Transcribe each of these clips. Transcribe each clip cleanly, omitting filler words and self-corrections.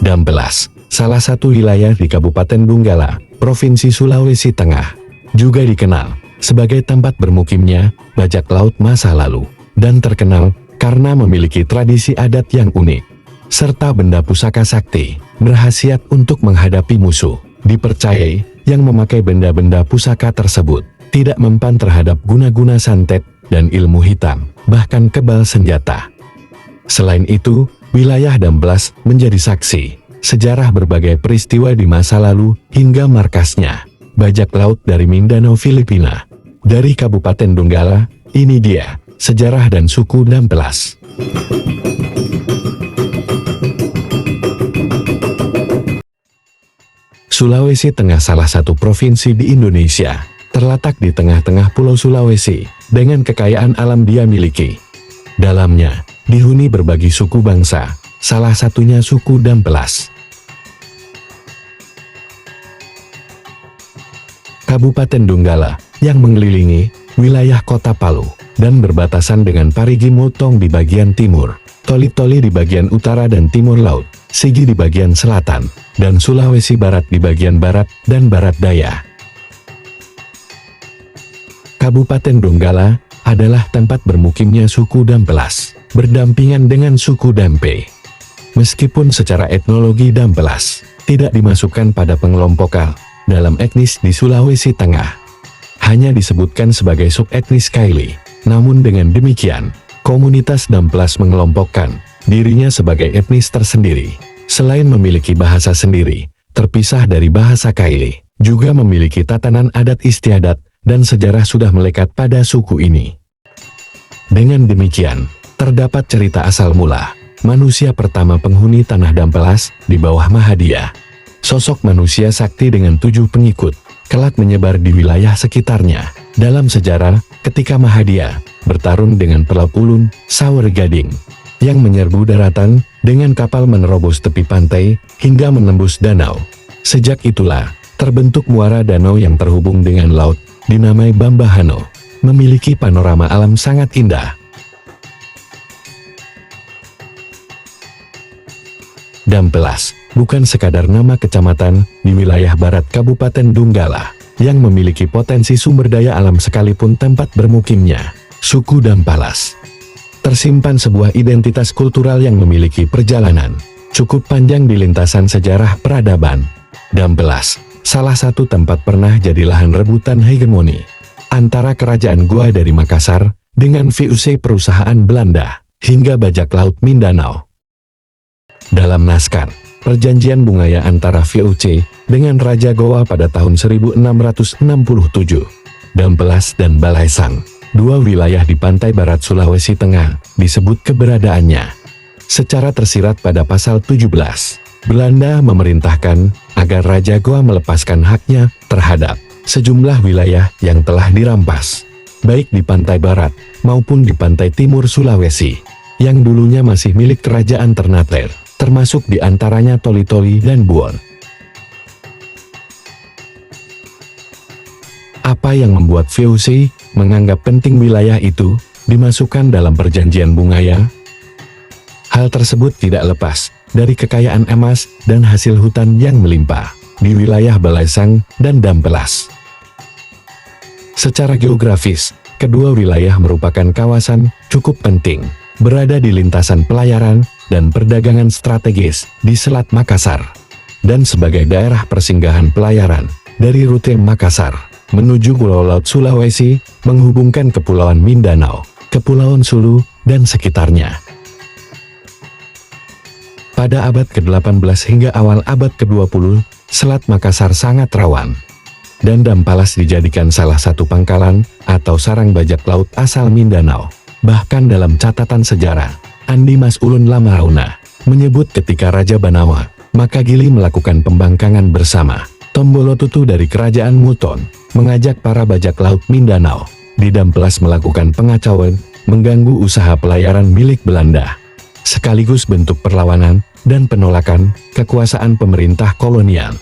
Dampelas, salah satu wilayah di Kabupaten Donggala, Provinsi Sulawesi Tengah, juga dikenal sebagai tempat bermukimnya bajak laut masa lalu, dan terkenal karena memiliki tradisi adat yang unik, serta benda pusaka sakti, berkhasiat untuk menghadapi musuh. Dipercayai, yang memakai benda-benda pusaka tersebut tidak mempan terhadap guna-guna santet dan ilmu hitam, bahkan kebal senjata. Selain itu, wilayah Dampelas menjadi saksi sejarah berbagai peristiwa di masa lalu hingga markasnya bajak laut dari Mindanao, Filipina. Dari Kabupaten Donggala, ini dia sejarah dan suku Dampelas. Sulawesi Tengah salah satu provinsi di Indonesia, terletak di tengah-tengah Pulau Sulawesi, dengan kekayaan alam dia miliki. Dalamnya, dihuni berbagai suku bangsa, salah satunya suku Dampelas. Kabupaten Donggala, yang mengelilingi wilayah kota Palu, dan berbatasan dengan Parigi Motong di bagian timur, Toli-Toli di bagian utara dan timur laut, Sigi di bagian selatan, dan Sulawesi Barat di bagian barat dan barat daya. Kabupaten Donggala adalah tempat bermukimnya suku Dampelas, berdampingan dengan suku Dampe. Meskipun secara etnologi Dampelas tidak dimasukkan pada pengelompokan dalam etnis di Sulawesi Tengah, hanya disebutkan sebagai subetnis Kaili. Namun dengan demikian, komunitas Dampelas mengelompokkan dirinya sebagai etnis tersendiri. Selain memiliki bahasa sendiri, terpisah dari bahasa Kaili, juga memiliki tatanan adat istiadat dan sejarah sudah melekat pada suku ini. Dengan demikian, terdapat cerita asal mula manusia pertama penghuni tanah Dampelas di bawah Mahadia. Sosok manusia sakti dengan 7 pengikut, kelak menyebar di wilayah sekitarnya. Dalam sejarah, ketika Mahadia bertarung dengan Pelaup Ulun, Sawer Gading, yang menyerbu daratan dengan kapal menerobos tepi pantai hingga menembus danau. Sejak itulah, terbentuk muara danau yang terhubung dengan laut, dinamai Bambahano, memiliki panorama alam sangat indah. Dampelas bukan sekadar nama kecamatan di wilayah barat Kabupaten Donggala, yang memiliki potensi sumber daya alam sekalipun tempat bermukimnya suku Dampelas. Tersimpan sebuah identitas kultural yang memiliki perjalanan cukup panjang di lintasan sejarah peradaban. Dampelas, salah satu tempat pernah jadi lahan rebutan hegemoni antara kerajaan Goa dari Makassar dengan VOC perusahaan Belanda hingga bajak laut Mindanao. Dalam naskah perjanjian Bungaya antara VOC dengan Raja Goa pada tahun 1667, Dampelas dan Balaisang, 2 wilayah di pantai barat Sulawesi Tengah, disebut keberadaannya. Secara tersirat pada pasal 17, Belanda memerintahkan agar Raja Goa melepaskan haknya terhadap sejumlah wilayah yang telah dirampas, baik di pantai barat maupun di pantai timur Sulawesi, yang dulunya masih milik kerajaan Ternate, termasuk di antaranya Toli-Toli dan Buon. Apa yang membuat VOC menganggap penting wilayah itu dimasukkan dalam perjanjian Bungaya? Hal tersebut tidak lepas dari kekayaan emas dan hasil hutan yang melimpah di wilayah Balaisang dan Dampelas. Secara geografis, kedua wilayah merupakan kawasan cukup penting, berada di lintasan pelayaran dan perdagangan strategis di Selat Makassar, dan sebagai daerah persinggahan pelayaran dari rute Makassar menuju Pulau Laut Sulawesi, menghubungkan Kepulauan Mindanao, Kepulauan Sulu, dan sekitarnya. Pada abad ke-18 hingga awal abad ke-20, Selat Makassar sangat rawan, dan Dampelas dijadikan salah satu pangkalan atau sarang bajak laut asal Mindanao. Bahkan dalam catatan sejarah, Andi Mas Ulun Lamarauna menyebut ketika Raja Banawa Makagili melakukan pembangkangan bersama Tombolotutu dari Kerajaan Muton, mengajak para bajak laut Mindanao di Dampelas melakukan pengacauan, mengganggu usaha pelayaran milik Belanda, sekaligus bentuk perlawanan dan penolakan kekuasaan pemerintah kolonial.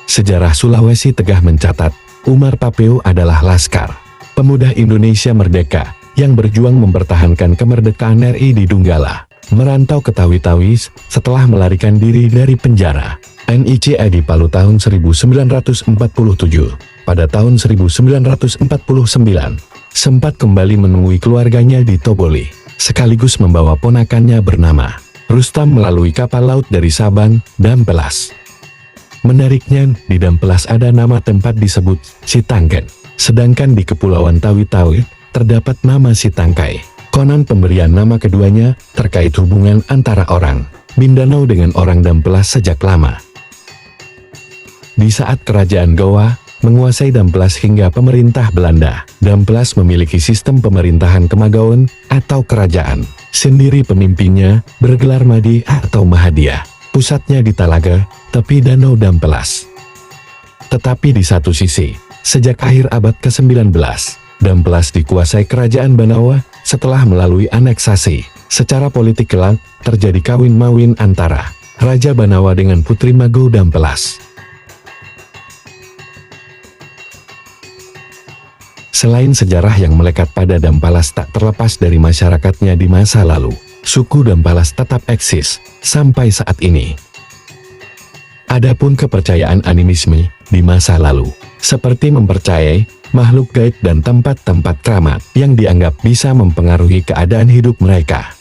Sejarah Sulawesi Tengah mencatat, Umar Papeu adalah laskar pemuda Indonesia merdeka yang berjuang mempertahankan kemerdekaan RI di Donggala merantau ke Tawi-Tawi setelah melarikan diri dari penjara. NICE di Palu tahun 1947. Pada tahun 1949, sempat kembali menemui keluarganya di Toboli, sekaligus membawa ponakannya bernama Rustam melalui kapal laut dari Sabang, Dampelas. Menariknya, di Dampelas ada nama tempat disebut Sitangken, sedangkan di Kepulauan Tawi-Tawi terdapat nama Sitangkai. Konon pemberian nama keduanya terkait hubungan antara orang Mindanao dengan orang Dampelas sejak lama. Di saat kerajaan Goa menguasai Dampelas hingga pemerintah Belanda, Dampelas memiliki sistem pemerintahan kemagaun atau kerajaan sendiri. Pemimpinnya bergelar Madi atau Mahadia. Pusatnya di Talaga, tepi Danau Dampelas. Tetapi di satu sisi, sejak akhir abad ke-19, Dampelas dikuasai kerajaan Banawa setelah melalui aneksasi. Secara politik kelak, terjadi kawin-mawin antara Raja Banawa dengan Putri Mago Dampelas. Selain sejarah yang melekat pada Dampelas tak terlepas dari masyarakatnya di masa lalu, suku Dampelas tetap eksis sampai saat ini. Adapun kepercayaan animisme di masa lalu, seperti mempercayai makhluk gaib dan tempat-tempat keramat yang dianggap bisa mempengaruhi keadaan hidup mereka.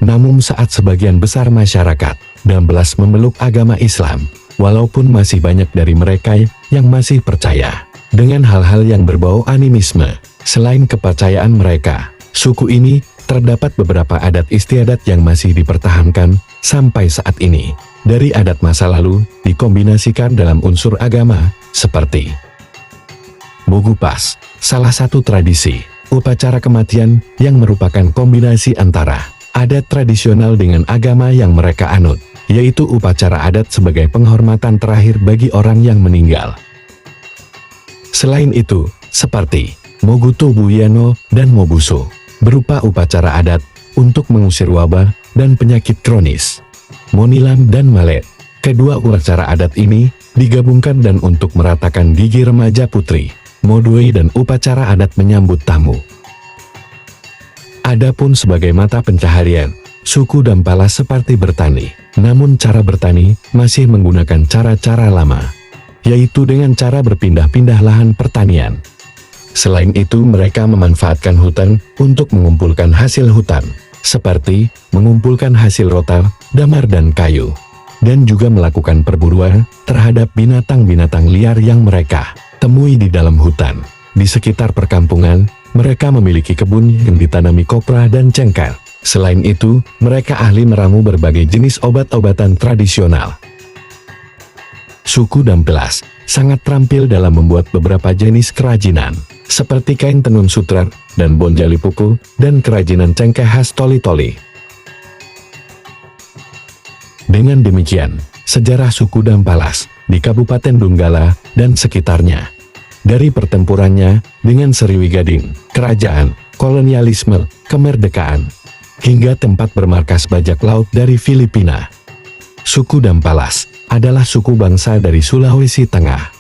Namun saat sebagian besar masyarakat Dampelas memeluk agama Islam, walaupun masih banyak dari mereka yang masih percaya dengan hal-hal yang berbau animisme. Selain kepercayaan mereka, suku ini terdapat beberapa adat istiadat yang masih dipertahankan sampai saat ini. Dari adat masa lalu, dikombinasikan dalam unsur agama, seperti Mogupas, salah satu tradisi, upacara kematian yang merupakan kombinasi antara adat tradisional dengan agama yang mereka anut, yaitu upacara adat sebagai penghormatan terakhir bagi orang yang meninggal. Selain itu, seperti Moguto Buyano dan Mobuso, berupa upacara adat untuk mengusir wabah dan penyakit kronis. Monilam dan Malet, kedua upacara adat ini digabungkan dan untuk meratakan gigi remaja putri, Modoi dan upacara adat menyambut tamu. Adapun sebagai mata pencaharian, suku Dampelas seperti bertani, namun cara bertani masih menggunakan cara-cara lama, yaitu dengan cara berpindah-pindah lahan pertanian. Selain itu mereka memanfaatkan hutan untuk mengumpulkan hasil hutan, seperti mengumpulkan hasil rotan, damar dan kayu, dan juga melakukan perburuan terhadap binatang-binatang liar yang mereka temui di dalam hutan. Di sekitar perkampungan, mereka memiliki kebun yang ditanami kopra dan cengkeh. Selain itu, mereka ahli meramu berbagai jenis obat-obatan tradisional. Suku Dampelas sangat terampil dalam membuat beberapa jenis kerajinan, seperti kain tenun sutrar dan bonjali puku, dan kerajinan cengkeh khas toli-toli. Dengan demikian, sejarah suku Dampelas di Kabupaten Donggala dan sekitarnya, dari pertempurannya dengan Sriwigading, kerajaan, kolonialisme, kemerdekaan, hingga tempat bermarkas bajak laut dari Filipina. Suku Dampelas adalah suku bangsa dari Sulawesi Tengah.